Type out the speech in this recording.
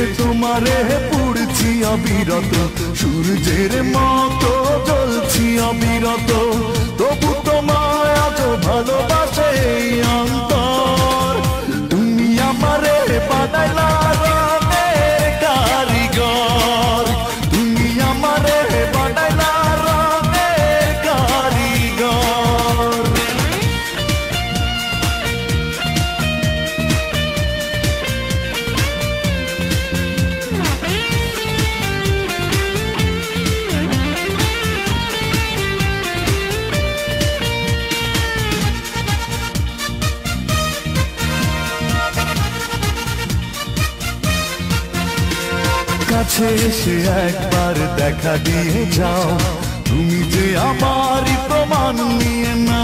ভালোবেসে তোমারে পুড়ছি অবিরত, সূর্যের মতো জ্বলছি অবিরত, তবু তোমায় আজ ভালোবাসে এই অন্তর। তুমি আমারে বানাইলা রঙের কারিগর, তুমি আমারে বানাইলা রঙের কারিগর। কাছে এসে একবার দেখা দিয়ে যাও, তুমি যে আমারই প্রমাণ নিয়ে না।